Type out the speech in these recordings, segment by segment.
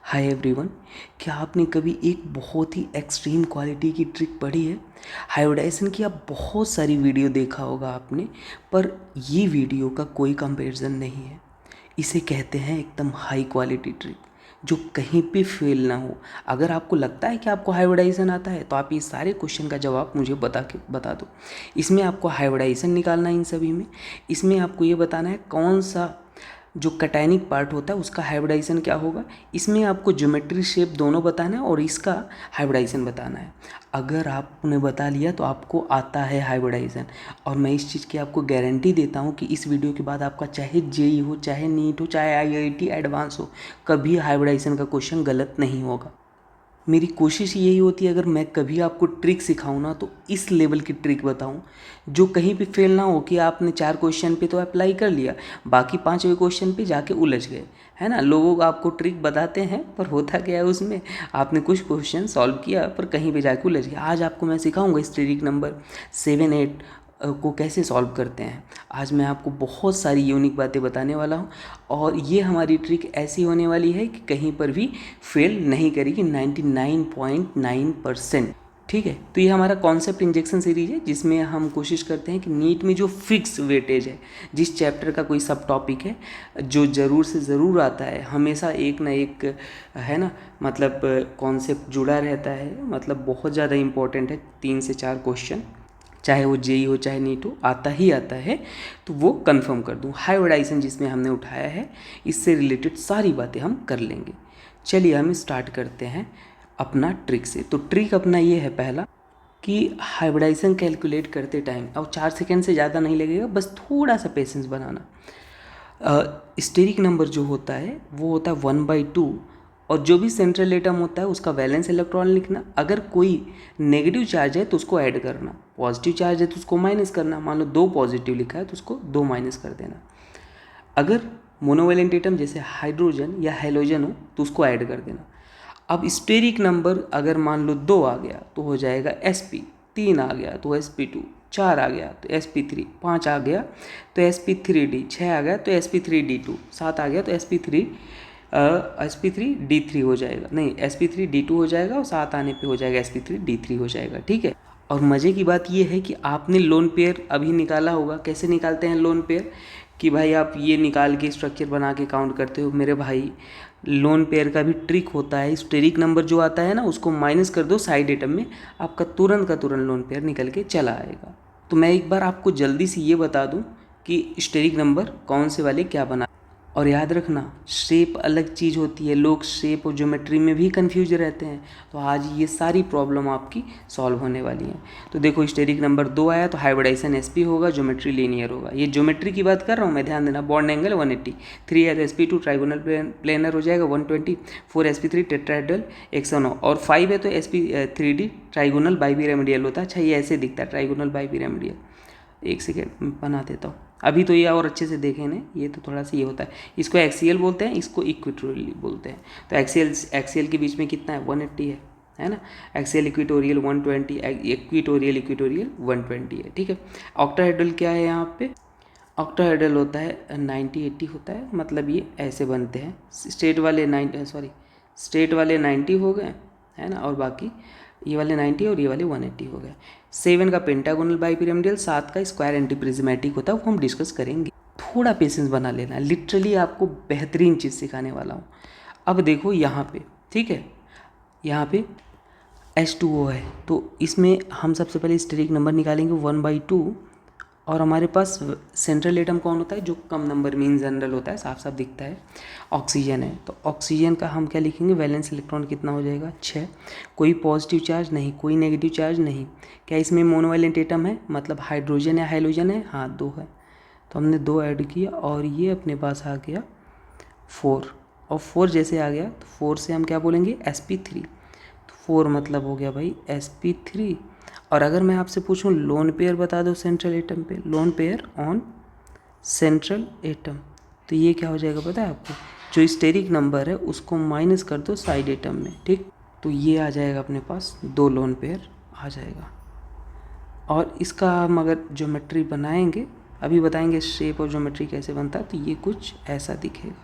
Hi everyone, क्या आपने कभी एक बहुत ही एक्सट्रीम क्वालिटी की ट्रिक पढ़ी है? हाइब्रिडाइजेशन की आप बहुत सारी वीडियो देखा होगा आपने, पर ये वीडियो का कोई कंपैरिजन नहीं है। इसे कहते हैं एकदम हाई क्वालिटी ट्रिक, जो कहीं पे फेल ना हो। अगर आपको लगता है कि आपको हाइब्रिडाइजेशन आता है तो आप ये सारे क्वेश्चन का जवाब मुझे बता दो। इसमें आपको हाइब्रिडाइजेशन निकालना है, इन सभी में। इसमें आपको ये बताना है कौन सा जो कटायनिक पार्ट होता है उसका हाइब्रिडाइजेशन क्या होगा। इसमें आपको ज्योमेट्री शेप दोनों बताना है और इसका हाइब्रिडाइजेशन बताना है। अगर आपने बता लिया तो आपको आता है हाइब्रिडाइजेशन, और मैं इस चीज़ की आपको गारंटी देता हूँ कि इस वीडियो के बाद आपका चाहे जेई हो, चाहे नीट हो, चाहे आईआईटी एडवांस हो, कभी हाइब्रिडाइजेशन का क्वेश्चन गलत नहीं होगा। मेरी कोशिश यही होती है, अगर मैं कभी आपको ट्रिक सिखाऊं ना तो इस लेवल की ट्रिक बताऊं जो कहीं पे फेल ना हो कि आपने 4 क्वेश्चन पे तो अप्लाई कर लिया, बाकी 5वें क्वेश्चन पे जाके उलझ गए, है ना। लोग आपको ट्रिक बताते हैं पर होता क्या है उसमें, आपने कुछ क्वेश्चन सॉल्व किया पर कहीं पे जाके उलझ गया। आज आपको मैं सिखाऊंगा इस ट्रिक नंबर 7-8 को कैसे सॉल्व करते हैं। आज मैं आपको बहुत सारी यूनिक बातें बताने वाला हूँ, और ये हमारी ट्रिक ऐसी होने वाली है कि कहीं पर भी फेल नहीं करेगी 99.9%। ठीक है, तो ये हमारा कॉन्सेप्ट इंजेक्शन सीरीज है, जिसमें हम कोशिश करते हैं कि नीट में जो फिक्स वेटेज है, जिस चैप्टर का कोई सब टॉपिक है जो ज़रूर से ज़रूर आता है, हमेशा एक ना एक, है ना, मतलब कॉन्सेप्ट जुड़ा रहता है, मतलब बहुत ज़्यादा इंपॉर्टेंट है। 3 से 4 क्वेश्चन, चाहे वो जेई हो चाहे नीट हो, आता ही आता है, तो वो कंफर्म कर दूँ। हाइब्रिडाइजेशन जिसमें हमने उठाया है, इससे रिलेटेड सारी बातें हम कर लेंगे। चलिए हम स्टार्ट करते हैं अपना ट्रिक से। तो ट्रिक अपना ये है पहला, कि हाइब्रिडाइजेशन कैलकुलेट करते टाइम अब 4 सेकेंड से ज़्यादा नहीं लगेगा, बस थोड़ा सा पेशेंस बनाना। स्टेरिक नंबर जो होता है वो होता है 1/2, और जो भी सेंट्रल एटम होता है उसका वैलेंस इलेक्ट्रॉन लिखना। अगर कोई नेगेटिव चार्ज है तो उसको ऐड करना, पॉजिटिव चार्ज है तो उसको माइनस करना। मान लो 2 पॉजिटिव लिखा है तो उसको 2 माइनस कर देना। अगर मोनोवैलेंट एटम जैसे हाइड्रोजन या हेलोजन हो तो उसको ऐड कर देना। अब स्टेरिक नंबर अगर मान लो 2 आ गया तो हो जाएगा sp, 3 आ गया तो sp2, 4 आ गया तो sp3, 5 आ गया तो sp3d, 6 आ गया तो sp3d2, 7 आ गया तो sp3d3 हो जाएगा, नहीं sp3d2 हो जाएगा, और 7 आने पे हो जाएगा sp3d3 हो जाएगा। ठीक है, और मज़े की बात यह है कि आपने लोन पेयर अभी निकाला होगा। कैसे निकालते हैं लोन पेयर, कि भाई आप ये निकाल के स्ट्रक्चर बना के काउंट करते हो। मेरे भाई, लोन पेयर का भी ट्रिक होता है। स्टेरिक नंबर जो आता है ना, उसको माइनस कर दो साइड एटम में, आपका तुरंत का तुरंत लोन पेयर निकल के चला आएगा। तो मैं एक बार आपको जल्दी से ये बता दूं कि स्टेरिक नंबर कौन से वाले क्या बना। और याद रखना, शेप अलग चीज़ होती है, लोग शेप और ज्योमेट्री में भी कंफ्यूज रहते हैं। तो आज ये सारी प्रॉब्लम आपकी सॉल्व होने वाली हैं। तो देखो, स्टेरिक नंबर 2 आया तो हाइब्रिडाइजेशन sp होगा, ज्योमेट्री लीनियर होगा। ये ज्योमेट्री की बात कर रहा हूँ मैं, ध्यान देना। बॉन्ड एंगल 180, 3 है तो sp2 ट्राइगोनल प्लेनर हो जाएगा 120, 4 sp3 टेट्राहेड्रल 109, और 5 है तो sp3d ट्राइगोनल बाइपिरामिडियल होता है। अच्छा, ये ऐसे दिखता है ट्राइगोनल बाइपिरामिडियल। एक सेकेंड बना देता हूँ अभी, तो ये और अच्छे से देखें ना, ये तो थोड़ा सा ये होता है। इसको एक्सियल बोलते हैं, इसको इक्वेटोरियल बोलते हैं। तो एक्सियल के बीच में कितना है, 180 है ना। एक्सियल इक्वेटोरियल 120, इक्वेटोरियल 120 है। ठीक है, ऑक्टाहेड्रल क्या है यहाँ पे, ऑक्टाहेड्रल होता है 90-80 होता है, मतलब ये ऐसे बनते हैं। स्ट्रेट वाले 90 हो गए, है ना, और बाकी ये वाले 90 और ये वाले 180 हो गए। 7 का पेंटागोनल बाइपिरामिडल, 7 का स्क्वायर एंटीप्रिज्मेटिक होता है, वो हम डिस्कस करेंगे। थोड़ा पेशेंस बना लेना, लिटरली आपको बेहतरीन चीज़ सिखाने वाला हूँ। अब देखो यहाँ पे, ठीक है, यहाँ पे H2O है, तो इसमें हम सबसे पहले स्टेरिक नंबर निकालेंगे 1/2, और हमारे पास सेंट्रल एटम कौन होता है, जो कम नंबर में इन जनरल होता है, साफ साफ दिखता है, ऑक्सीजन है। तो ऑक्सीजन का हम क्या लिखेंगे, वैलेंस इलेक्ट्रॉन कितना हो जाएगा, 6। कोई पॉजिटिव चार्ज नहीं, कोई नेगेटिव चार्ज नहीं। क्या इसमें मोनोवैलेंट एटम है, मतलब हाइड्रोजन या हाइलोजन है, हाँ 2 है, तो हमने 2 ऐड किया, और ये अपने पास आ गया 4, और 4 जैसे आ गया तो 4 से हम क्या बोलेंगे, sp3, तो 4 मतलब हो गया भाई sp3। और अगर मैं आपसे पूछूं लोन पेयर बता दो सेंट्रल एटम पे, lone pair on central atom, तो ये क्या हो जाएगा पता है आपको, जो स्टेरिक नंबर है उसको माइनस कर दो साइड एटम में। ठीक, तो ये आ जाएगा अपने पास 2 लोन पेयर आ जाएगा। और इसका हम अगर ज्योमेट्री बनाएंगे, अभी बताएंगे शेप और ज्योमेट्री कैसे बनता है, तो ये कुछ ऐसा दिखेगा।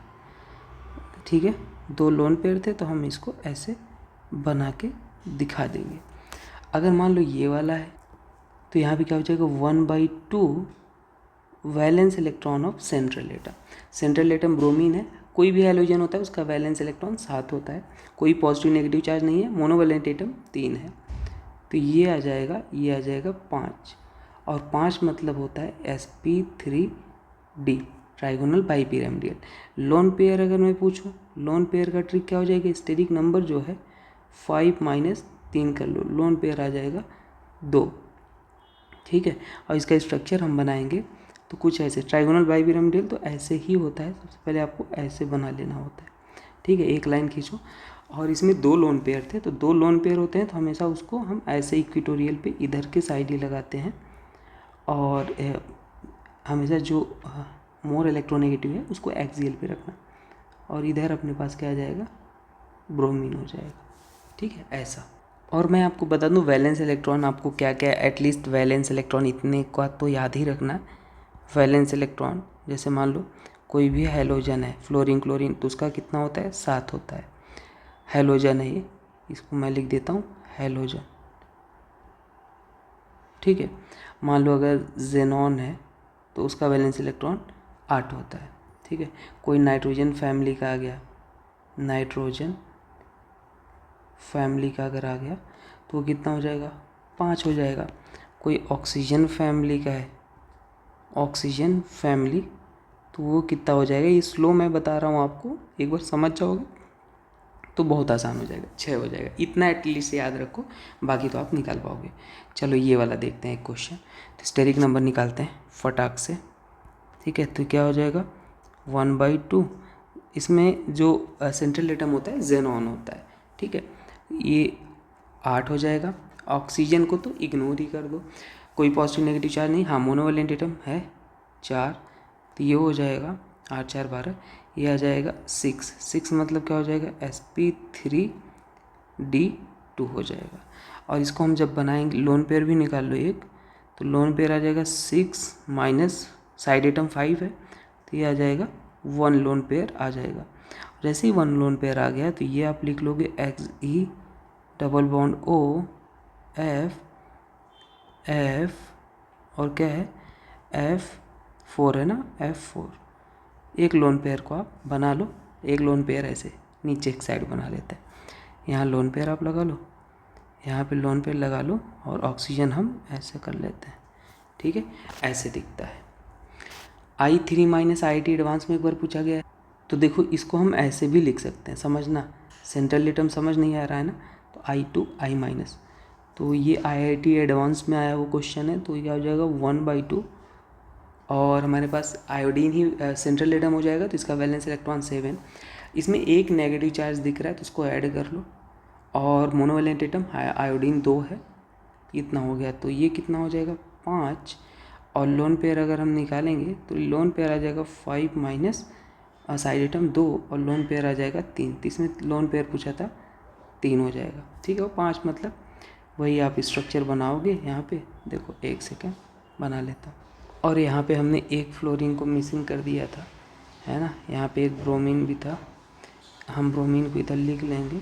ठीक है, 2 लोन पेयर थे तो हम इसको ऐसे बना के दिखा देंगे। अगर मान लो ये वाला है तो यहाँ पे क्या हो जाएगा 1/2 valence electron of central atom. Central atom bromine है, कोई भी हैलोजन होता है उसका वैलेंस इलेक्ट्रॉन 7 होता है, कोई पॉजिटिव नेगेटिव चार्ज नहीं है, मोनोवैलेंट एटम 3 है। तो ये आ जाएगा 5, और 5 मतलब होता है sp3d ट्राइगोनल बाइपिरामिडियल। लोन पेयर अगर मैं पूछूं, लोन पेयर का ट्रिक क्या हो जाएगा, स्टेरिक नंबर जो है 5 - 3 कर लो, लोन पेयर आ जाएगा 2। ठीक है, और इसका स्ट्रक्चर हम बनाएंगे तो कुछ ऐसे, ट्राइगोनल बाइपिरामिडियल तो ऐसे ही होता है, सबसे पहले आपको ऐसे बना लेना होता है। ठीक है, एक लाइन खींचो, और इसमें 2 लोन पेयर थे, तो 2 लोन पेयर होते हैं तो हमेशा उसको हम ऐसे इक्वेटोरियल पे इधर के साइड ही लगाते हैं, और हमेशा जो मोर इलेक्ट्रोनेगेटिव है उसको एक्सियल पे रखना, और इधर अपने पास क्या आ जाएगा, ब्रोमीन हो जाएगा। ठीक है, ऐसा। और मैं आपको बता दूं वैलेंस इलेक्ट्रॉन आपको क्या क्या, एटलीस्ट वैलेंस इलेक्ट्रॉन इतने का तो याद ही रखना। वैलेंस इलेक्ट्रॉन जैसे मान लो कोई भी हैलोजन है, फ्लोरीन क्लोरीन, तो उसका कितना होता है, 7 होता है। हैलोजन है ये, इसको मैं लिख देता हूँ हैलोजन। ठीक है, मान लो अगर जेनॉन है तो उसका वैलेंस इलेक्ट्रॉन 8 होता है। ठीक है, कोई नाइट्रोजन फैमिली का आ गया, नाइट्रोजन फैमिली का अगर आ गया तो वो कितना हो जाएगा, 5 हो जाएगा। कोई ऑक्सीजन फैमिली का है, ऑक्सीजन फैमिली, तो वो कितना हो जाएगा, ये स्लो मैं बता रहा हूँ आपको, एक बार समझ जाओगे तो बहुत आसान हो जाएगा, 6 हो जाएगा। इतना एटलीस्ट याद रखो, बाकी तो आप निकाल पाओगे। चलो ये वाला देखते हैं एक क्वेश्चन। तो स्टेरिक नंबर निकालते हैं फटाक से। ठीक है, तो क्या हो जाएगा 1/2, इसमें जो सेंट्रल एटम होता है जेनॉन होता है। ठीक है, ये 8 हो जाएगा। ऑक्सीजन को तो इग्नोर ही कर दो, कोई पॉजिटिव नेगेटिव चार्ज नहीं, हाँ मोनोवैलेंट एटम है 4, तो ये हो जाएगा 8 4 12, ये आ जाएगा 6 मतलब क्या हो जाएगा, sp3d2 हो जाएगा। और इसको हम जब बनाएंगे, लोन पेयर भी निकाल लो एक, तो लोन पेयर आ जाएगा 6 माइनस साइड एटम 5 है, तो ये आ जाएगा 1 लोन पेयर आ जाएगा। जैसे ही 1 लोन पेयर आ गया तो ये आप लिख लोगे Xe double bond O F और क्या है F4 है ना, F4। एक लोन पेयर को आप बना लो, एक लोन पेयर ऐसे नीचे एक साइड बना लेते हैं, यहाँ लोन पेयर आप लगा लो, यहाँ पे लोन पेयर लगा लो, और ऑक्सीजन हम ऐसे कर लेते हैं। ठीक है, ऐसे दिखता है। I3 - IT एडवांस में एक बार पूछा गया है, तो देखो इसको हम ऐसे भी लिख सकते हैं, समझना, सेंट्रल एटम समझ नहीं आ रहा है ना, तो I2 I-, तो ये IIT एडवांस में आया वो क्वेश्चन है, तो ये क्या हो जाएगा 1/2, और हमारे पास आयोडीन ही सेंट्रल एटम हो जाएगा, तो इसका वैलेंस इलेक्ट्रॉन 7। इसमें एक नेगेटिव चार्ज दिख रहा है तो उसको ऐड कर लो, और मोनोवैलेंट एटम आयोडीन 2 है, इतना हो गया, तो ये कितना हो जाएगा 5, और लोन पेयर अगर हम निकालेंगे तो लोन पेयर आ जाएगा 5 माइनस साइड एटम 2, और लोन पेयर आ जाएगा 3, तो इसमें लोन पेयर पूछा था 3 हो जाएगा। ठीक है, वो 5 मतलब वही आप स्ट्रक्चर बनाओगे। यहाँ पे देखो, एक सेकेंड बना लेता हूँ, और यहाँ पे हमने एक फ्लोरीन को मिसिंग कर दिया था, है ना, यहाँ पे एक ब्रोमीन भी था, हम ब्रोमीन को इधर लिख लेंगे,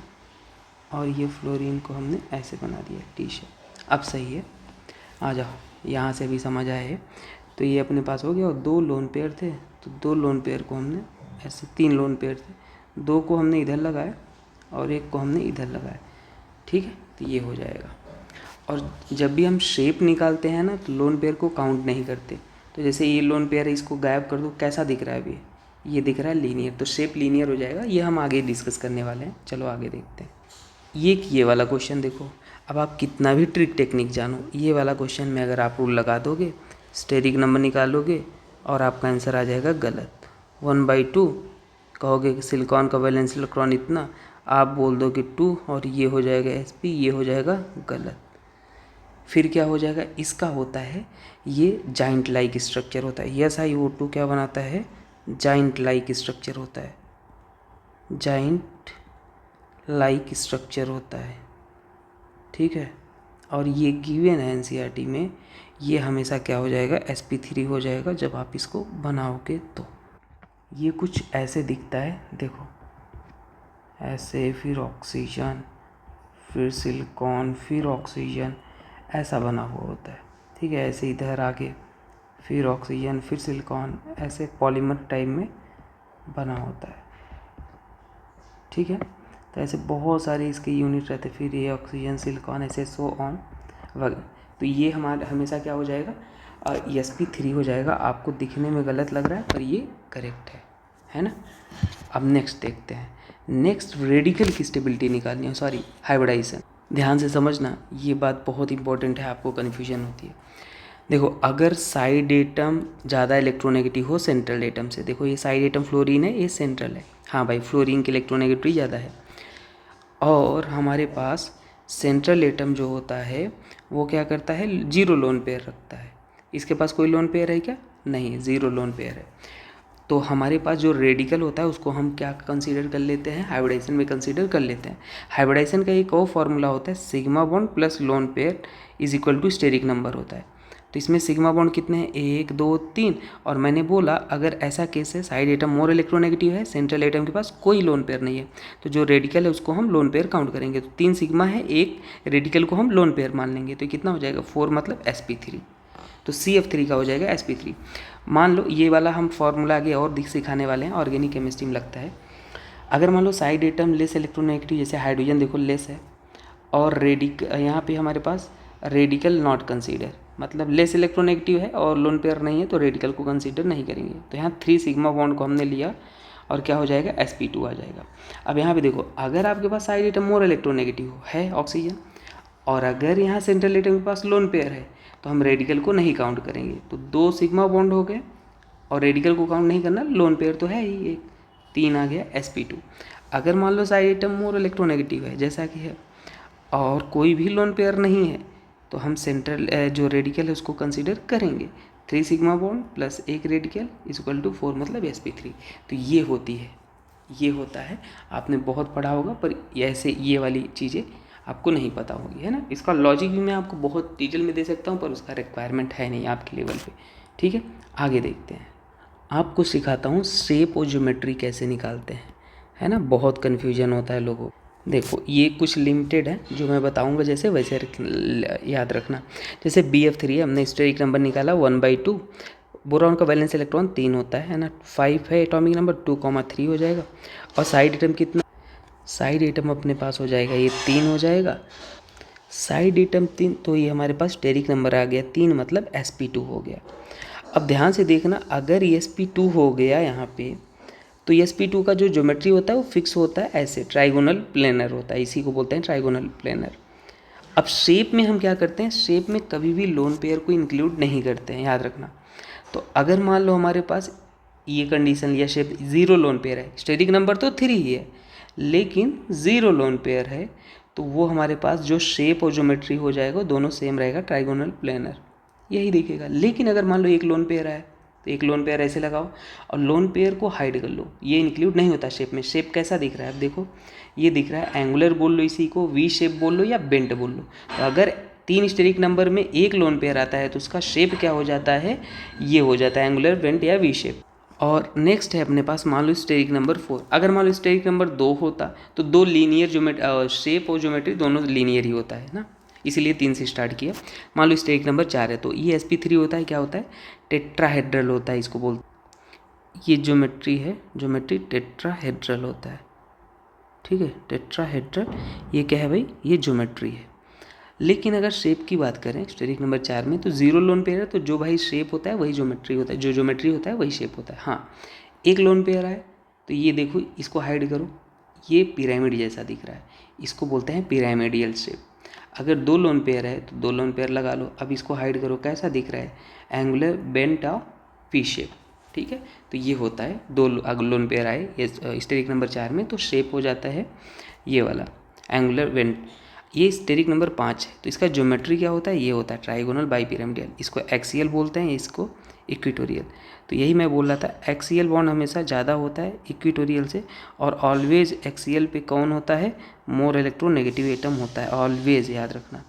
और ये फ्लोरीन को हमने ऐसे बना दिया टी शेप। अब सही है, आ जाओ, यहाँ से भी समझ आया है। तो ये अपने पास हो गया, और 2 लोन पेयर थे, तो 2 लोन पेयर को हमने ऐसे, 3 लोन पेयर थे, 2 को हमने इधर लगाया और 1 को हमने इधर लगाया। ठीक है, तो ये हो जाएगा। और जब भी हम शेप निकालते हैं ना, तो लोन पेयर को काउंट नहीं करते। तो जैसे ये लोन पेयर है, इसको गायब कर दो, कैसा दिख रहा है अभी, ये दिख रहा है लीनियर, तो शेप लीनियर हो जाएगा। ये हम आगे डिस्कस करने वाले हैं, चलो आगे देखते हैं। ये वाला क्वेश्चन देखो, अब आप कितना भी ट्रिक टेक्निक जानो, ये वाला क्वेश्चन में अगर आप रूल लगा दोगे, स्टेरिक नंबर निकालोगे, और आपका आंसर आ जाएगा गलत। 1/2 कहोगे कि सिलिकॉन का वैलेंस इलेक्ट्रॉन इतना, आप बोल दो कि 2, और ये हो जाएगा sp, ये हो जाएगा गलत। फिर क्या हो जाएगा, इसका होता है ये जाइंट लाइक स्ट्रक्चर होता है। SiO2 क्या बनाता है, जाइंट लाइक स्ट्रक्चर होता है, जाइंट लाइक स्ट्रक्चर होता है। ठीक है, और ये गिवन है NCERT में, ये हमेशा क्या हो जाएगा, sp3 हो जाएगा जब आप इसको बनाओगे तो। ये कुछ ऐसे दिखता है, देखो ऐसे, फिर ऑक्सीजन, फिर सिलिकॉन, फिर ऑक्सीजन, ऐसा बना हुआ होता है। ठीक है, ऐसे इधर आगे फिर ऑक्सीजन, फिर सिलिकॉन, ऐसे पॉलीमर टाइप में बना होता है। ठीक है, तो ऐसे बहुत सारे इसके यूनिट रहते हैं। फिर ये ऑक्सीजन, सिलिकॉन, ऐसे सो ऑन वगैरह। तो ये हमारा हमेशा क्या हो जाएगा, sp3 हो जाएगा। आपको दिखने में गलत लग रहा है पर ये करेक्ट है ना। अब नेक्स्ट देखते हैं। नेक्स्ट रेडिकल की स्टेबिलिटी निकालनी है, सॉरी हाइब्रिडाइजेशन। ध्यान से समझना, ये बात बहुत इंपॉर्टेंट है, आपको कन्फ्यूजन होती है। देखो, अगर साइड एटम ज़्यादा इलेक्ट्रोनेगेटिव हो सेंट्रल एटम से, देखो ये साइड एटम फ्लोरीन है, ये सेंट्रल है। हाँ भाई, फ्लोरीन की इलेक्ट्रोनेगेटिविटी ज़्यादा है। और हमारे पास सेंट्रल एटम जो होता है वो क्या करता है, 0 लोन पेयर रखता है। इसके पास कोई लोन पेयर है क्या, नहीं, 0 लोन पेयर है। तो हमारे पास जो रेडिकल होता है उसको हम क्या कंसीडर कर लेते हैं, हाइब्रिडाइजेशन में कंसीडर कर लेते हैं। हाइब्रिडाइजेशन का एक और फॉर्मूला होता है, sigma bond plus lone pair is equal to steric number होता है। तो इसमें सिग्मा बॉन्ड कितने हैं, 1 2 3। और मैंने बोला अगर ऐसा केस है, साइड एटम मोर इलेक्ट्रोनेगेटिव है, सेंट्रल एटम के पास कोई लोन पेयर नहीं है, तो जो रेडिकल है उसको हम लोन पेयर काउंट करेंगे। तो 3 सिग्मा है, एक रेडिकल को हम लोन पेयर मान लेंगे। तो कितना हो जाएगा, 4 मतलब sp3। तो CF3 का हो जाएगा sp3। मान लो ये वाला हम फॉर्मूला आगे और सिखाने वाले हैं, ऑर्गेनिक केमिस्ट्री में लगता है। अगर मान लो साइड एटम लेस इलेक्ट्रोनेगेटिव, जैसे हाइड्रोजन देखो लेस है, और यहाँ पे हमारे पास रेडिकल नॉट कंसीडर, मतलब लेस इलेक्ट्रोनेगेटिव है और लोन पेयर नहीं है, तो रेडिकल को कंसीडर नहीं करेंगे। तो यहाँ 3 सिग्मा बॉन्ड को हमने लिया और क्या हो जाएगा, sp2 आ जाएगा। अब यहाँ पे देखो, अगर आपके पास साइड एटम मोर इलेक्ट्रोनेगेटिव है ऑक्सीजन, और अगर यहाँ सेंट्रल एटम के पास लोन पेयर है, तो हम रेडिकल को नहीं काउंट करेंगे। तो 2 सिग्मा बॉन्ड हो गए और रेडिकल को काउंट नहीं करना, लोन पेयर तो है ही एक, 3 आ गया sp2। अगर मान लो साइड एटम मोर इलेक्ट्रोनेगेटिव है जैसा कि है, और कोई भी लोन पेयर नहीं है, तो हम सेंट्रल जो रेडिकल है उसको कंसीडर करेंगे। 3 सिग्मा बॉन्ड प्लस एक रेडिकल इज इक्वल टू 4 मतलब sp3। तो ये होती है, ये होता है। आपने बहुत पढ़ा होगा पर ऐसे ये वाली चीज़ें आपको नहीं पता होगी, है ना। इसका लॉजिक भी मैं आपको बहुत डिटेल में दे सकता हूँ पर उसका रिक्वायरमेंट है नहीं आपके लेवल पे। ठीक है, आगे देखते हैं। आपको सिखाता हूँ शेप और ज्योमेट्री कैसे निकालते हैं, है ना। बहुत कन्फ्यूजन होता है लोगों को। देखो ये कुछ लिमिटेड है जो मैं बताऊंगा, जैसे वैसे याद रखना। जैसे BF3 है, हमने स्टेरिक नंबर निकाला 1/2। बोरॉन का वैलेंस इलेक्ट्रॉन 3 होता है ना, 5 है एटॉमिक नंबर, 2,3 हो जाएगा। और साइड एटम कितना, साइड एटम अपने पास हो जाएगा ये 3 हो जाएगा। साइड एटम 3, तो ये हमारे पास स्टेरिक नंबर आ गया 3 मतलब sp2 हो गया। अब ध्यान से देखना, अगर sp2 हो गया यहाँ पे, तो sp2 का जो ज्योमेट्री होता है वो फिक्स होता है, ऐसे ट्राइगोनल प्लेनर होता है, इसी को बोलते हैं ट्राइगोनल प्लेनर। अब शेप में हम क्या करते हैं, शेप में कभी भी लोन पेयर को इंक्लूड नहीं करते हैं, याद रखना। तो अगर मान लो हमारे पास ये कंडीशन या शेप 0 लोन पेयर है, स्टेरिक नंबर तो 3 ही है लेकिन 0 लोन पेयर है, तो वो हमारे पास जो शेप और ज्योमेट्री हो जाएगा दोनों सेम रहेगा, ट्राइगोनल प्लेनर यही दिखेगा। लेकिन अगर मान लो एक लोन पेयर है, तो एक लोन पेयर ऐसे लगाओ और लोन पेयर को हाइड कर लो, ये इंक्लूड नहीं होता शेप में। शेप कैसा दिख रहा है, अब देखो ये दिख रहा है एंगुलर बोल लो, इसी को वी शेप बोल लो या बेंट बोल लो। तो अगर 3 स्टेरिक नंबर में एक लोन पेयर आता है तो उसका शेप क्या हो जाता है, ये हो जाता है एंगुलर, बेंट या वी शेप। और नेक्स्ट है अपने पास, मान लो स्टेरिक नंबर 4। अगर मान लो स्टेरिक नंबर 2 होता तो 2 लीनियर शेप और ज्योमेट्री दोनों लीनियर ही होता है ना, इसीलिए 3 से स्टार्ट किया। मान लो स्टेरिक नंबर 4 है, तो ये sp3 होता है, क्या होता है, टेट्राहेड्रल होता है, इसको बोलते हैं। ये ज्योमेट्री है, ज्योमेट्री टेट्राहेड्रल होता है, ठीक है, टेट्राहेड्रल। ये क्या है भाई, ये ज्योमेट्री है। लेकिन अगर शेप की बात करें स्टेरिक नंबर 4 में, तो 0 लोन पेयर है, तो जो भाई शेप होता है वही ज्योमेट्री होता है, जो ज्योमेट्री होता है वही शेप होता है। हाँ, एक लोन पेयर है तो ये देखो, इसको हाइड करो, ये पिरामिड जैसा दिख रहा है, इसको बोलते हैं पिरामिडियल शेप। अगर 2 लोन पेयर है तो 2 लोन पेयर लगा लो, अब इसको हाइड करो, कैसा दिख रहा है, angular bent of P shape. ठीक है, तो ये होता है 2 लोन पेयर आए ये स्टेरिक नंबर 4 में, तो शेप हो जाता है ये वाला एंगुलर बेंट। ये स्टेरिक नंबर 5 है, तो इसका ज्योमेट्री क्या होता है, ये होता है ट्राइगोनल बाइपिरामिडियल, इसको एक्सियल बोलते हैं, इसको इक्वेटोरियल। तो यही मैं बोल रहा था, एक्सियल बॉन्ड हमेशा ज़्यादा होता है इक्वेटोरियल से, और ऑलवेज एक्सियल पे कौन होता है, मोर इलेक्ट्रोनेगेटिव एटम होता है, ऑलवेज याद रखना,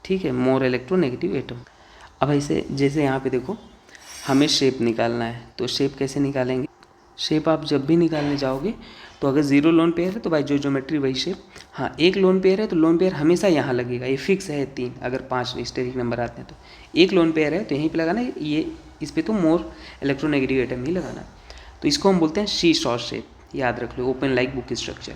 ठीक है, मोर इलेक्ट्रोनेगेटिव एटम। अब ऐसे जैसे यहाँ पे देखो, हमें शेप निकालना है, तो शेप कैसे निकालेंगे, शेप आप जब भी निकालने जाओगे तो अगर 0 लोन पेयर है तो भाई जो ज्योमेट्री वही शेप। हाँ, एक लोन पेयर है तो लोन पेयर हमेशा यहाँ लगेगा, ये फिक्स है 3, अगर 5 स्टेरिक नंबर आते हैं तो एक लोन पेयर है तो यहीं पे लगाना, ये इस पर तो मोर इलेक्ट्रोनेगेटिव एटम ही लगाना। तो इसको हम बोलते हैं सी शॉ शेप, याद रख लो, ओपन लाइक बुक स्ट्रक्चर।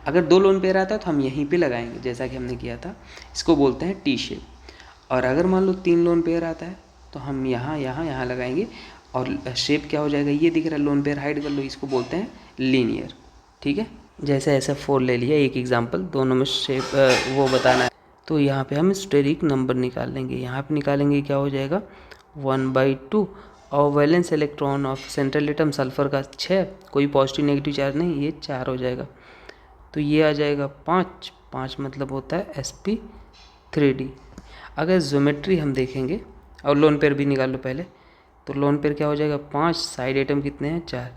अगर 2 लोन पेयर आता है तो हम यहीं पे लगाएंगे जैसा कि हमने किया था, इसको बोलते हैं टी शेप। और अगर मान लो 3 लोन पेयर आता है तो हम यहाँ लगाएंगे, और शेप क्या हो जाएगा, ये दिख रहा है लोन पेयर, हाइड कर लो, इसको बोलते हैं लीनियर। ठीक है, जैसे ऐसा 4 ले लिया, एक एग्जांपल, दोनों में शेप वो बताना है। तो यहाँ पे हम स्टेरिक नंबर निकाल लेंगे, यहाँ पे निकालेंगे क्या हो जाएगा 1/2, और valence electron of central atom sulphur का 6, कोई पॉजिटिव नेगेटिव चार्ज नहीं, ये 4 हो जाएगा। तो ये आ जाएगा 5 मतलब होता है sp3d। अगर ज्योमेट्री हम देखेंगे, और लोन पेयर भी निकाल लो पहले, तो लोन पेयर क्या हो जाएगा 5, साइड एटम कितने हैं 4,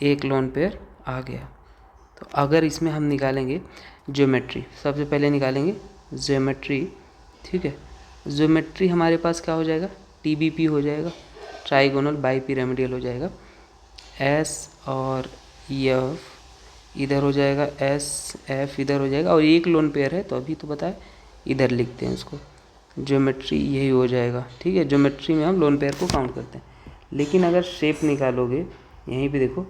एक लोन पेयर आ गया। तो अगर इसमें हम निकालेंगे ज्योमेट्री, सबसे पहले निकालेंगे ज्योमेट्री। ठीक है, ज्योमेट्री हमारे पास क्या हो जाएगा, TBP हो जाएगा, ट्राइगोनल बाईपिरामिडियल हो जाएगा, S और F इधर हो जाएगा, SF इधर हो जाएगा, और एक लोन पेयर है तो अभी तो बताए इधर लिखते हैं इसको, ज्योमेट्री यही हो जाएगा। ठीक है, ज्योमेट्री में हम लोन पेयर को काउंट करते हैं। लेकिन अगर शेप निकालोगे यहीं पे देखो,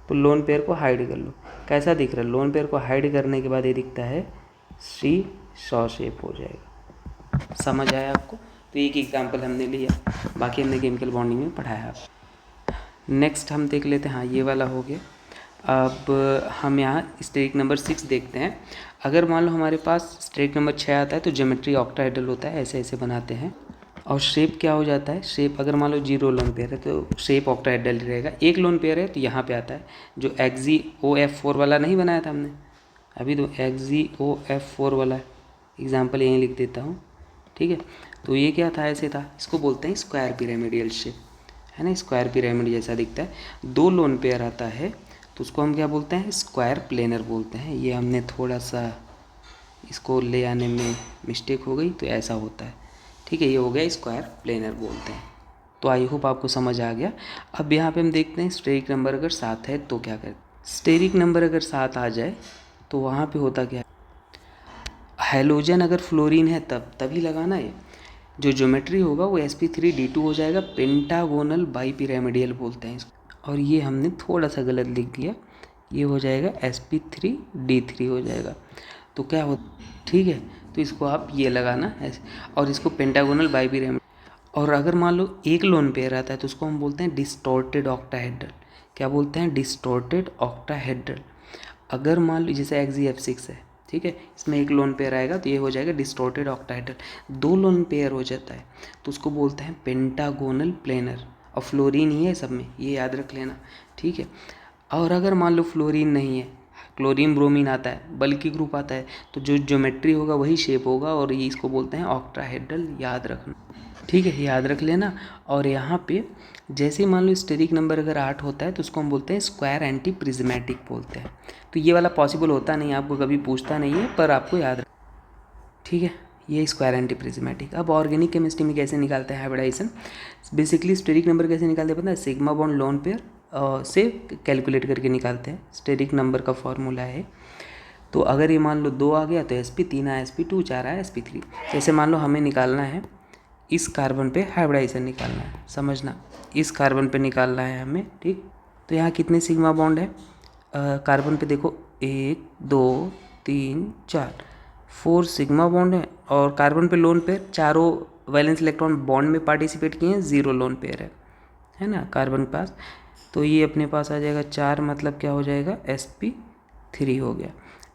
तो लोन पेयर को हाइड कर लो, कैसा दिख रहा है, लोन पेयर को हाइड करने के बाद ये दिखता है सी शॉ शेप हो जाएगा। समझ आया आपको? तो एक एग्जाम्पल हमने लिया, बाकी हमने केमिकल बॉन्डिंग में पढ़ाया। नेक्स्ट हम देख लेते हैं, हाँ ये वाला हो गया। अब हम यहाँ स्टेरिक नंबर 6 देखते हैं। अगर मान लो हमारे पास स्टेरिक नंबर 6 आता है तो ज्योमेट्री ऑक्टाहेड्रल होता है, ऐसे ऐसे बनाते हैं। और शेप क्या हो जाता है, शेप अगर मान लो 0 लोन पेयर है तो शेप ऑक्टाहेड्रल रहेगा, एक लोन पेयर है तो यहाँ पे आता है जो XeOF4 वाला नहीं बनाया था हमने अभी, तो XeOF4 वाला एग्जाम्पल यहीं लिख देता हूँ। ठीक है, तो ये क्या था, ऐसे था, इसको बोलते हैं स्क्वायर पिरामिडियल शेप, है ना, स्क्वायर पिरामिड जैसा दिखता है। 2 लोन पेयर आता है तो उसको हम क्या बोलते हैं, स्क्वायर प्लेनर बोलते हैं। ये हमने थोड़ा सा इसको ले आने में मिस्टेक हो गई, तो ऐसा होता है। ठीक है, ये हो गया स्क्वायर प्लेनर बोलते हैं। तो आई होप आपको समझ आ गया। अब यहाँ पे हम देखते हैं स्टेरिक नंबर अगर 7 है तो क्या करें। स्टेरिक नंबर अगर 7 आ जाए तो वहाँ पे होता क्या है, हैलोजन अगर फ्लोरीन है तभी लगाना है। जो ज्योमेट्री होगा वो sp3d2 हो जाएगा, पेंटागोनल बाईपिरामिडियल बोलते हैं इसको। और ये हमने थोड़ा सा गलत लिख दिया, ये हो जाएगा sp3d3 हो जाएगा। तो क्या हो, ठीक है, तो इसको आप ये लगाना ऐसे, और इसको पेंटागोनल बाईपिरामिड। और अगर मान लो एक लोन पेयर आता है तो उसको हम बोलते हैं डिस्टॉर्टेड ऑक्टाहेड्रल। क्या बोलते हैं, डिस्टॉर्टेड ऑक्टाहेड्रल। अगर मान लो जैसे XeF6 है, ठीक है, इसमें एक लोन पेयर आएगा तो ये हो जाएगा डिस्टॉर्टेड ऑक्टाहेड्रल। 2 लोन पेयर हो जाता है तो उसको बोलते हैं पेंटागोनल प्लेनर, और फ्लोरीन ही है सब में, ये याद रख लेना। ठीक है, और अगर मान लो फ्लोरीन नहीं है, क्लोरीन ब्रोमीन आता है, बल्कि ग्रुप आता है, तो जो ज्योमेट्री होगा वही शेप होगा, और ये इसको बोलते हैं ऑक्टाहेड्रल, याद रखना। ठीक है, याद रख लेना। और यहाँ पे जैसे मान लो स्टेरिक नंबर अगर 8 होता है तो उसको हम बोलते हैं स्क्वायर एंटी प्रिज्मेटिक बोलते हैं। तो ये वाला पॉसिबल होता नहीं, आपको कभी पूछता नहीं है, पर आपको याद रख। ठीक है, ये स्क्वायर एंटी प्रिज्मेटिक। अब ऑर्गेनिक केमिस्ट्री में कैसे निकालते हैं हाइब्रिडाइजेशन, बेसिकली स्टेरिक नंबर कैसे निकालते हैं पता है, सिग्मा बॉन्ड लोन पेयर से कैलकुलेट करके निकालते हैं। स्टेरिक नंबर का फॉर्मूला है, तो अगर ये मान लो 2 आ गया तो sp, 3 आया sp2, 4 आया sp3। जैसे मान लो हमें निकालना है इस कार्बन पे हाइब्रिडाइजेशन निकालना है, समझना, इस कार्बन पे निकालना है हमें। ठीक, तो यहाँ कितने सिग्मा बॉन्ड है कार्बन पे, देखो 1 2 3 4 सिग्मा बॉन्ड है, और कार्बन पे लोन पेयर, चारों वैलेंस इलेक्ट्रॉन बॉन्ड में पार्टिसिपेट किए हैं, 0 लोन पेयर है ना कार्बन के पास। तो ये अपने पास आ जाएगा 4, मतलब क्या हो जाएगा sp3 हो गया।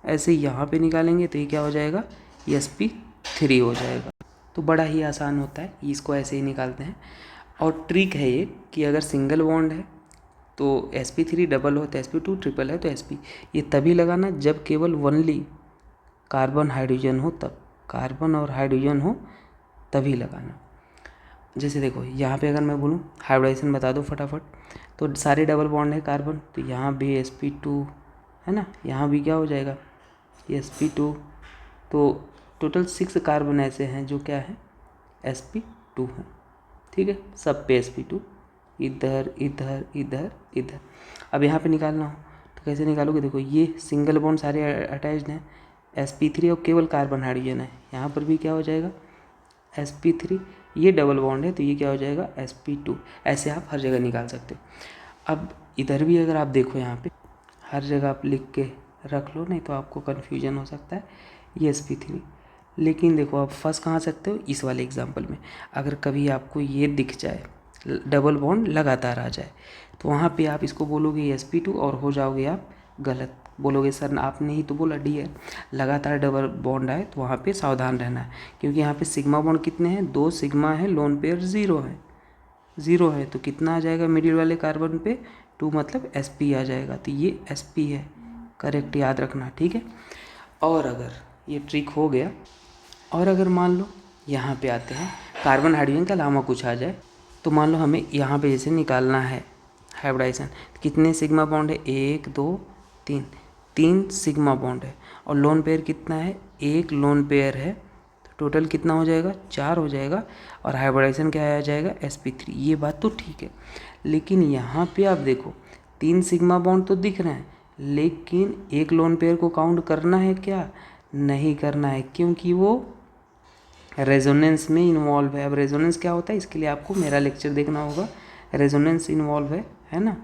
ऐसे यहाँ पे निकालेंगे तो ये क्या हो जाएगा, ये sp3 हो जाएगा। तो बड़ा ही आसान होता है, इसको ऐसे ही निकालते हैं। और ट्रिक है ये कि अगर सिंगल बॉन्ड है तो sp3 डबल हो तो sp2, ट्रिपल है तो sp। ये तभी लगाना जब केवल ओनली कार्बन हाइड्रोजन हो, तब कार्बन और हाइड्रोजन हो तभी लगाना। जैसे देखो यहाँ पे अगर मैं बोलूँ हाइब्रिडाइजेशन बता दो फटाफट, तो सारे डबल बॉन्ड है कार्बन, तो यहाँ भी sp2 है ना, यहाँ भी क्या हो जाएगा ये sp2। तो टोटल 6 कार्बन ऐसे हैं जो क्या है sp2 है। ठीक है, सब पे sp2, इधर इधर इधर इधर। अब यहाँ पे निकालना हो तो कैसे निकालोगे, देखो ये सिंगल बॉन्ड सारे अटैच्ड हैं, sp3 और केवल कार्बन हाइड्रोजन है, यहाँ पर भी क्या हो जाएगा sp3, ये डबल बॉन्ड है तो ये क्या हो जाएगा sp2। ऐसे आप हर जगह निकाल सकते हो। अब इधर भी अगर आप देखो यहाँ पे हर जगह आप लिख के रख लो, नहीं तो आपको कन्फ्यूजन हो सकता है, ये sp3। लेकिन देखो आप फंस कहाँ सकते हो, इस वाले एग्जाम्पल में अगर कभी आपको ये दिख जाए डबल बॉन्ड लगातार आ जाए तो वहाँ पे आप इसको बोलोगे sp2 और हो जाओगे आप गलत, बोलोगे सर आपने ही तो बोला डियर लगातार डबल बॉन्ड आए, तो वहाँ पे सावधान रहना है, क्योंकि यहाँ पे सिग्मा बॉन्ड कितने हैं, 2 सिग्मा है, लोन पेयर 0 है तो कितना आ जाएगा मिडिल वाले कार्बन पे 2, मतलब sp आ जाएगा, तो ये sp है, करेक्ट याद रखना, ठीक है। और अगर ये ट्रिक हो गया, और अगर मान लो यहाँ पे आते हैं कार्बन हाइड्रोजन के अलावा कुछ आ जाए, तो मान लो हमें यहाँ पे जैसे निकालना है हाइब्रिडाइजेशन, कितने सिग्मा बॉन्ड है, 1 2 3, 3 सिग्मा बॉन्ड है, और लोन पेयर कितना है, 1 लोन पेयर है, तो टोटल कितना हो जाएगा 4 हो जाएगा, और हाइब्रिडाइजेशन क्या आ जाएगा sp3। ये बात तो ठीक है, लेकिन यहाँ पे आप देखो 3 सिग्मा बॉन्ड तो दिख रहे हैं, लेकिन 1 लोन पेयर को काउंट करना है क्या, नहीं करना है, क्योंकि वो रेजोनेंस में इन्वॉल्व है। अब रेजोनेंस क्या होता है, इसके लिए आपको मेरा लेक्चर देखना होगा, रेजोनेंस इन्वॉल्व है ना,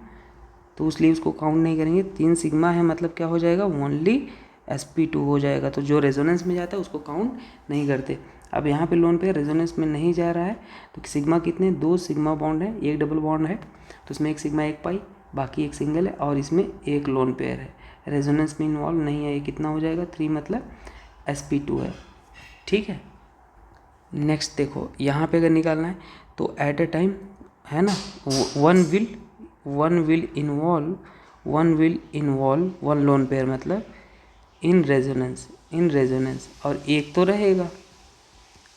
तो इसलिए उसको काउंट नहीं करेंगे। 3 सिग्मा है मतलब क्या हो जाएगा, ओनली sp2 हो जाएगा, तो जो रेजोनेंस में जाता है उसको काउंट नहीं करते। अब यहाँ पे लोन पे रेजोनेंस में नहीं जा रहा है, तो सिग्मा कितने, 2 सिग्मा बॉन्ड है, 1 डबल बॉन्ड है, तो इसमें 1 सिग्मा 1 पाई, बाकी 1 सिंगल है, और इसमें 1 लोन पेयर है, रेजोनेंस में इन्वॉल्व नहीं है, ये कितना हो जाएगा 3, मतलब sp2 है, ठीक है। नेक्स्ट देखो यहाँ पे अगर निकालना है तो एट अ टाइम है ना, one will involve one lone pair, मतलब इन रेजोनेंस, और एक तो रहेगा,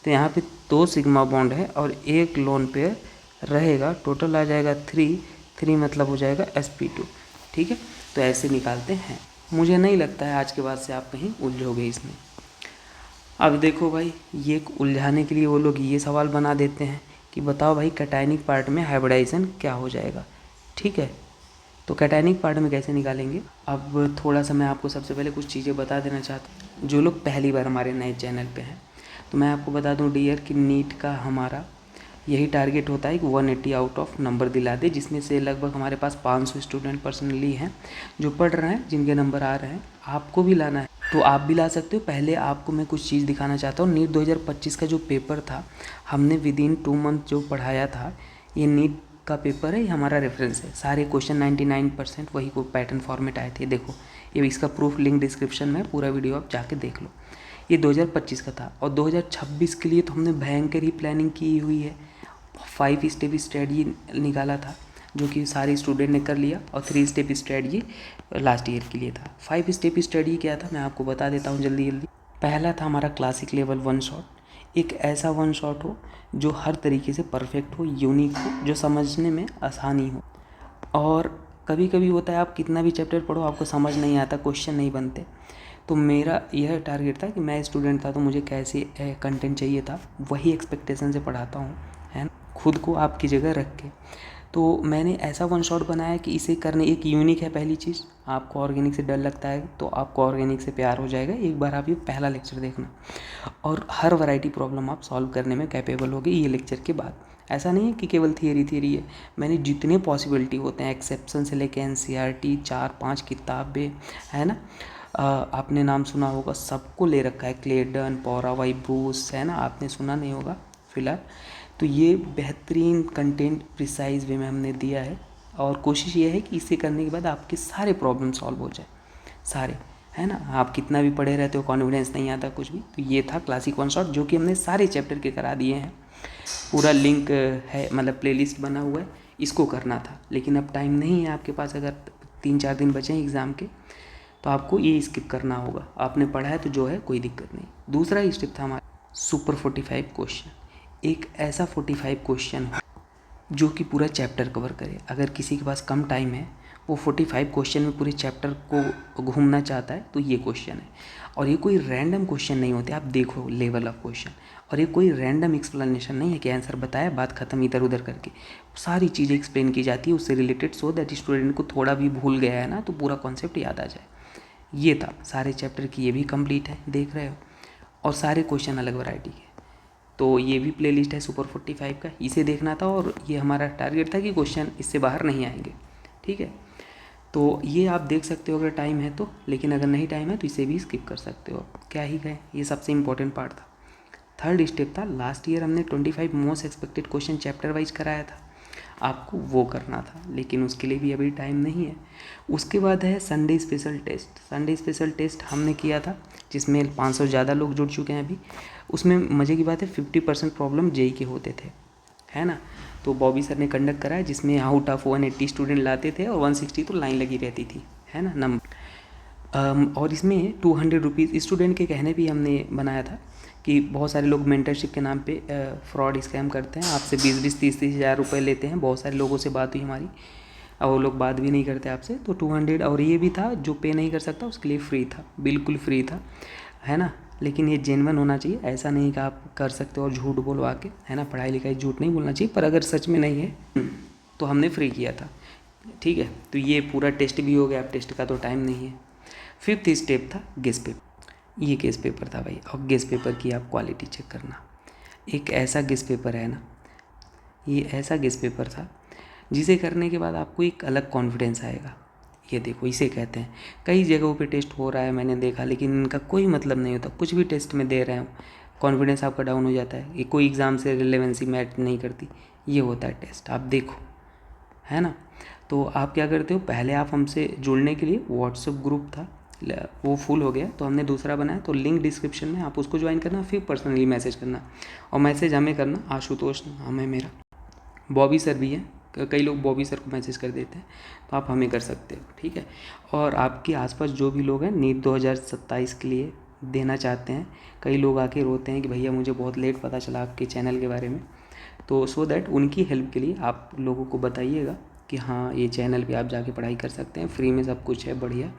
तो यहाँ पे 2 सिग्मा बॉन्ड है और 1 लोन पेयर रहेगा, टोटल आ जाएगा 3 मतलब हो जाएगा sp2, ठीक है। तो ऐसे निकालते हैं, मुझे नहीं लगता है आज के बाद से आप कहीं उलझोगे इसमें। अब देखो भाई, ये उलझाने के लिए वो लोग ये सवाल बना देते हैं कि बताओ भाई कैटायनिक पार्ट में हाइब्रिडाइजेशन क्या हो जाएगा, ठीक है। तो कैटायनिक पार्ट में कैसे निकालेंगे, अब थोड़ा सा मैं आपको सबसे पहले कुछ चीज़ें बता देना चाहता हूँ, जो लोग पहली बार हमारे नए चैनल पे हैं। तो मैं आपको बता दूँ डियर कि नीट का हमारा यही टारगेट होता है कि 180 आउट ऑफ नंबर दिला दे, जिसमें से लगभग हमारे पास 500 स्टूडेंट पर्सनली हैं जो पढ़ रहे हैं, जिनके नंबर आ रहे हैं। आपको भी लाना है तो आप भी ला सकते हो। पहले आपको मैं कुछ चीज़ दिखाना चाहता हूँ। नीट 2025 का जो पेपर था, हमने विदिन 2 मंथ जो पढ़ाया था, ये नीट का पेपर है, ये हमारा रेफरेंस है। सारे क्वेश्चन 99% वही को पैटर्न फॉर्मेट आए थे। देखो ये इसका प्रूफ लिंक डिस्क्रिप्शन में, पूरा वीडियो आप जाके देख लो। ये 2025 का था, और 2026 के लिए तो हमने भयंकर ही प्लानिंग की हुई है। 5 स्टेप स्ट्रेटजी निकाला था, जो कि सारे स्टूडेंट ने कर लिया, और 3 स्टेप स्ट्रेटजी लास्ट ईयर के लिए था। 5 स्टेप स्ट्रेटजी क्या था, मैं आपको बता देता हूँ जल्दी। पहला था हमारा क्लासिक लेवल 1 शॉट, एक ऐसा 1 शॉट हो जो हर तरीके से परफेक्ट हो, यूनिक हो, जो समझने में आसानी हो। और कभी कभी होता है आप कितना भी चैप्टर पढ़ो आपको समझ नहीं आता, क्वेश्चन नहीं बनते। तो मेरा यह टारगेट था कि मैं स्टूडेंट था तो मुझे कैसे कंटेंट चाहिए था, वही एक्सपेक्टेशन से पढ़ाता हूँ, है ना, खुद को आपकी जगह रख के। तो मैंने ऐसा 1 शॉट बनाया कि इसे करने, एक यूनिक है पहली चीज़। आपको ऑर्गेनिक से डर लगता है तो आपको ऑर्गेनिक से प्यार हो जाएगा, एक बार आप ये पहला लेक्चर देखना, और हर वैरायटी प्रॉब्लम आप सॉल्व करने में कैपेबल होगी ये लेक्चर के बाद। ऐसा नहीं है कि केवल थियरी है, मैंने जितने पॉसिबिलिटी होते हैं एक्सेप्शन से लेके NCERT 4-5 किताबें, है ना, आपने नाम सुना होगा, सबको ले रखा है, क्लेडन, पौरावाई, ब्रूस, है ना, आपने सुना नहीं होगा फिलहाल। तो ये बेहतरीन कंटेंट प्रिसाइज वे में हमने दिया है, और कोशिश ये है कि इसे करने के बाद आपके सारे प्रॉब्लम सॉल्व हो जाए, सारे, है ना। आप कितना भी पढ़े रहते हो, कॉन्फिडेंस नहीं आता कुछ भी। तो ये था क्लासिक 1 शॉट, जो कि हमने सारे चैप्टर के करा दिए हैं। पूरा लिंक है, मतलब प्लेलिस्ट बना हुआ है, इसको करना था। लेकिन अब टाइम नहीं है आपके पास, अगर 3-4 दिन बचे हैं एग्ज़ाम के, तो आपको ये स्किप करना होगा। आपने पढ़ा है तो जो है कोई दिक्कत नहीं। दूसरा स्टेप था हमारा सुपर 45 क्वेश्चन, एक ऐसा 45 क्वेश्चन हो जो कि पूरा चैप्टर कवर करे। अगर किसी के पास कम टाइम है वो 45 क्वेश्चन में पूरे चैप्टर को घूमना चाहता है, तो ये क्वेश्चन है। और ये कोई रैंडम क्वेश्चन नहीं होते, आप देखो लेवल ऑफ क्वेश्चन। और ये कोई रैंडम एक्सप्लेनेशन नहीं है कि आंसर बताया बात ख़त्म इधर उधर करके, सारी चीज़ें एक्सप्लेन की जाती है उससे रिलेटेड, सो दैट स्टूडेंट को थोड़ा भी भूल गया है ना तो पूरा कॉन्सेप्ट याद आ जाए। ये था सारे चैप्टर की, ये भी कंप्लीट है देख रहे हो, और सारे क्वेश्चन अलग वैरायटी के। तो ये भी प्लेलिस्ट है सुपर 45 का, इसे देखना था, और ये हमारा टारगेट था कि क्वेश्चन इससे बाहर नहीं आएंगे, ठीक है। तो ये आप देख सकते हो अगर टाइम है तो, लेकिन अगर नहीं टाइम है तो इसे भी स्किप कर सकते हो, क्या ही गए, ये सबसे इंपॉर्टेंट पार्ट था। थर्ड स्टेप था, लास्ट ईयर हमने 25 most expected question chapter wise कराया था, आपको वो करना था, लेकिन उसके लिए भी अभी टाइम नहीं है। उसके बाद है Sunday special test. Sunday special test हमने किया था जिसमें 500 ज़्यादा लोग जुड़ चुके हैं अभी। उसमें मज़े की बात है 50% प्रॉब्लम जेई के होते थे, है ना। तो बॉबी सर ने कंडक्ट कराया जिसमें आउट ऑफ 180 स्टूडेंट लाते थे और 160 तो लाइन लगी रहती थी, है ना नंबर। और इसमें 200 रुपीज़ स्टूडेंट के कहने भी हमने बनाया था कि बहुत सारे लोग मेंटरशिप के नाम पे फ्रॉड स्कैम करते हैं, आपसे 20-20 30-30 हज़ार रुपये लेते हैं। बहुत सारे लोगों से बात हुई हमारी, और वो लोग बात भी नहीं करते आपसे, तो 200। और ये भी था जो पे नहीं कर सकता उसके लिए फ्री था, बिल्कुल फ्री था, है ना। लेकिन ये जेन्युइन होना चाहिए, ऐसा नहीं कि आप कर सकते हो और झूठ बोलवा के, है ना। पढ़ाई लिखाई झूठ नहीं बोलना चाहिए, पर अगर सच में नहीं है तो हमने फ्री किया था, ठीक है। तो ये पूरा टेस्ट भी हो गया, अब टेस्ट का तो टाइम नहीं है। फिफ्थ स्टेप था गेस पेपर। ये गेस पेपर था भाई, और गेस पेपर की आप क्वालिटी चेक करना। एक ऐसा गेस पेपर है ना, ये ऐसा गेस पेपर था जिसे करने के बाद आपको एक अलग कॉन्फिडेंस आएगा। ये देखो, इसे कहते हैं, कई जगहों पे टेस्ट हो रहा है मैंने देखा, लेकिन इनका कोई मतलब नहीं होता, कुछ भी टेस्ट में दे रहे हो कॉन्फिडेंस आपका डाउन हो जाता है, ये कोई एग्ज़ाम से रिलेवेंसी मैच नहीं करती। ये होता है टेस्ट, आप देखो, है ना। तो आप क्या करते हो, पहले आप हमसे जुड़ने के लिए व्हाट्सएप ग्रुप था, वो फुल हो गया तो हमने दूसरा बनाया, तो लिंक डिस्क्रिप्शन में, आप उसको ज्वाइन करना, फिर पर्सनली मैसेज करना, और मैसेज हमें करना, आशुतोष नाम है मेरा, बॉबी सर भी हैं, कई लोग बॉबी सर को मैसेज कर देते हैं, तो आप हमें कर सकते हो, ठीक है। और आपके आसपास जो भी लोग हैं नीट 2027 के लिए देना चाहते हैं, कई लोग आके रोते हैं कि भैया मुझे बहुत लेट पता चला आपके चैनल के बारे में, तो सो दैट उनकी हेल्प के लिए आप लोगों को बताइएगा कि हाँ ये चैनल पे आप जाके पढ़ाई कर सकते हैं, फ्री में सब कुछ है, बढ़िया,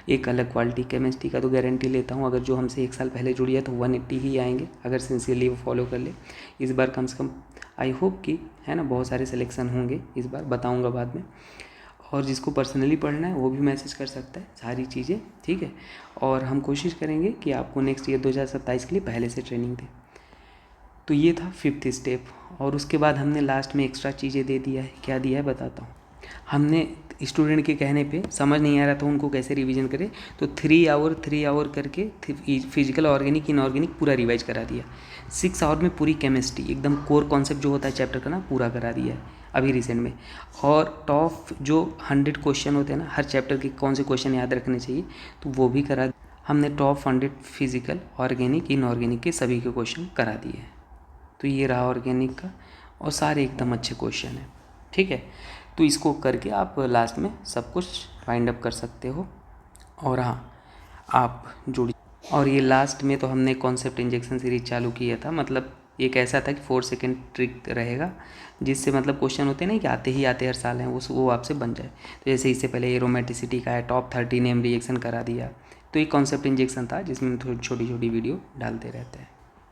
एक अलग क्वालिटी। केमिस्ट्री का तो गारंटी लेता हूँ, अगर जो हमसे 1 साल पहले जुड़ी है तो 180 ही आएंगे, अगर सिंसियरली वो फॉलो कर ले। इस बार कम से कम आई होप कि, है ना, बहुत सारे सिलेक्शन होंगे इस बार, बताऊँगा बाद में। और जिसको पर्सनली पढ़ना है वो भी मैसेज कर सकता है, सारी चीज़ें, ठीक है। और हम कोशिश करेंगे कि आपको नेक्स्ट ईयर 2027 के लिए पहले से ट्रेनिंग दें। तो ये था फिफ्थ स्टेप। और उसके बाद हमने लास्ट में एक्स्ट्रा चीज़ें दे दिया है, क्या दिया है बताता हूँ। हमने स्टूडेंट के कहने पे समझ नहीं आ रहा था उनको कैसे रिवीजन करें, तो 3 आवर करके फिजिकल, ऑर्गेनिक, इनऑर्गेनिक पूरा रिवाइज करा दिया। 6 आवर में पूरी केमिस्ट्री एकदम कोर कॉन्सेप्ट जो होता है चैप्टर का ना, पूरा करा दिया है अभी रिसेंट में। और टॉप जो 100 क्वेश्चन होते हैं ना हर चैप्टर के, कौन से क्वेश्चन याद रखने चाहिए, तो वो भी करा। हमने टॉप 100 फिजिकल, ऑर्गेनिक, इनऑर्गेनिक के सभी के क्वेश्चन करा दिए हैं। तो ये रहा ऑर्गेनिक का, और सारे एकदम अच्छे क्वेश्चन हैं, ठीक है। तो इसको करके आप लास्ट में सब कुछ फाइंड अप कर सकते हो। और हाँ, आप जुड़, और ये लास्ट में तो हमने कॉन्सेप्ट इंजेक्शन सीरीज चालू किया था, मतलब एक ऐसा था कि 4 सेकेंड ट्रिक रहेगा, जिससे मतलब क्वेश्चन होते हैं ना कि आते ही आते हर साल हैं, वो आपसे बन जाए। तो जैसे इससे पहले एरोमेटिसिटी का है, टॉप 30 नेम रिएक्शन करा दिया, तो ये कॉन्सेप्ट इंजेक्शन था जिसमें थोड़ी छोटी छोटी वीडियो डालते रहते हैं।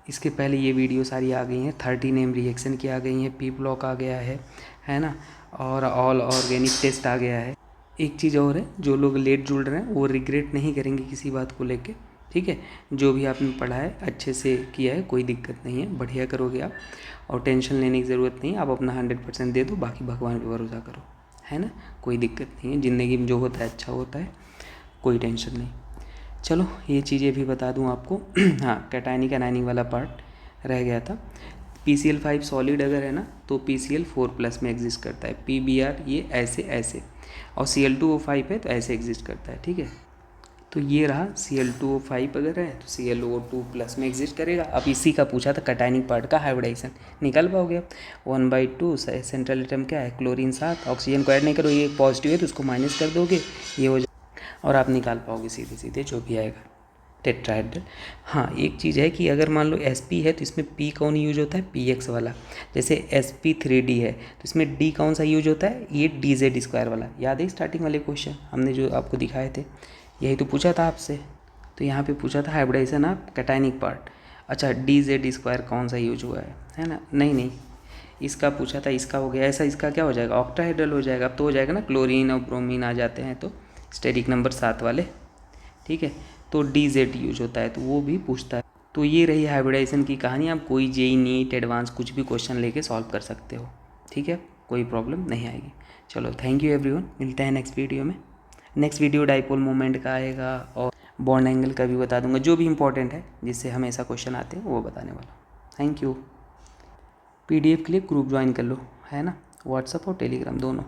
इसके पहले ये वीडियो सारी आ गई हैं, 30 नेम रिएक्शन की आ गई हैं, पी ब्लॉक आ गया है ना, और ऑल ऑर्गेनिक टेस्ट आ गया है। एक चीज़ और है, जो लोग लेट जुड़ रहे हैं वो रिग्रेट नहीं करेंगे किसी बात को लेके, ठीक है। जो भी आपने पढ़ा है अच्छे से किया है, कोई दिक्कत नहीं है, बढ़िया करोगे आप, और टेंशन लेने की ज़रूरत नहीं है। आप अपना 100% दे दो, बाकी भगवान पे भरोसा करो, है ना। कोई दिक्कत नहीं है, ज़िंदगी में जो होता है अच्छा होता है, कोई टेंशन नहीं। चलो ये चीज़ें भी बता दूं आपको। हाँ, कैटायनिक एनायनिक वाला पार्ट रह गया था। PCl5 सॉलिड अगर है ना तो PCl4+ में एग्जिस्ट करता है, PBr ये ऐसे, और Cl2O5 है तो ऐसे एग्जिस्ट करता है, ठीक है। तो ये रहा, Cl2O5 अगर है तो ClO2+ में एग्जिस्ट करेगा। अब इसी का पूछा था कैटायनिक पार्ट का हाइब्रिडाइजेशन, निकाल पाओगे आप। 1/2 सेंट्रल एटम क्या है, क्लोरीन 7, ऑक्सीजन को ऐड नहीं करो, ये पॉजिटिव है तो उसको माइनस कर दोगे, ये हो जाए, और आप निकाल पाओगे सीधे सीधे जो भी आएगा, टेट्राहेड्रल। हाँ, एक चीज़ है कि अगर मान लो sp है तो इसमें p कौन यूज होता है, px वाला। जैसे sp3d है तो इसमें d कौन सा यूज होता है, ये dz² वाला। याद है स्टार्टिंग वाले क्वेश्चन हमने जो आपको दिखाए थे, यही तो पूछा था आपसे। तो यहाँ पे पूछा था हाइब्रिडाइजेशन ऑफ कैटायनिक पार्ट। अच्छा, dz² कौन सा यूज हुआ है ना? नहीं, इसका पूछा था, इसका हो गया ऐसा, इसका क्या हो जाएगा, ऑक्टाहेड्रल हो जाएगा। अब तो हो जाएगा ना, क्लोरीन और ब्रोमीन आ जाते हैं तो स्टेरिक नंबर 7 वाले, ठीक है। तो DZ यूज होता है तो वो भी पूछता है। तो ये रही हाइब्रिडाइजेशन की कहानी। आप कोई जेई नीट एडवांस कुछ भी क्वेश्चन लेके सॉल्व कर सकते हो, ठीक है, कोई प्रॉब्लम नहीं आएगी। चलो, थैंक यू एवरीवन, मिलते हैं नेक्स्ट वीडियो में। नेक्स्ट वीडियो डाइपोल मोमेंट का आएगा और बॉन्ड एंगल का भी बता दूंगा, जो भी इंपॉर्टेंट है जिससे हमेशा क्वेश्चन आते हैं वो बताने वाला। Thank you. PDF के लिए ग्रुप ज्वाइन कर लो, है ना, व्हाट्सअप और टेलीग्राम दोनों।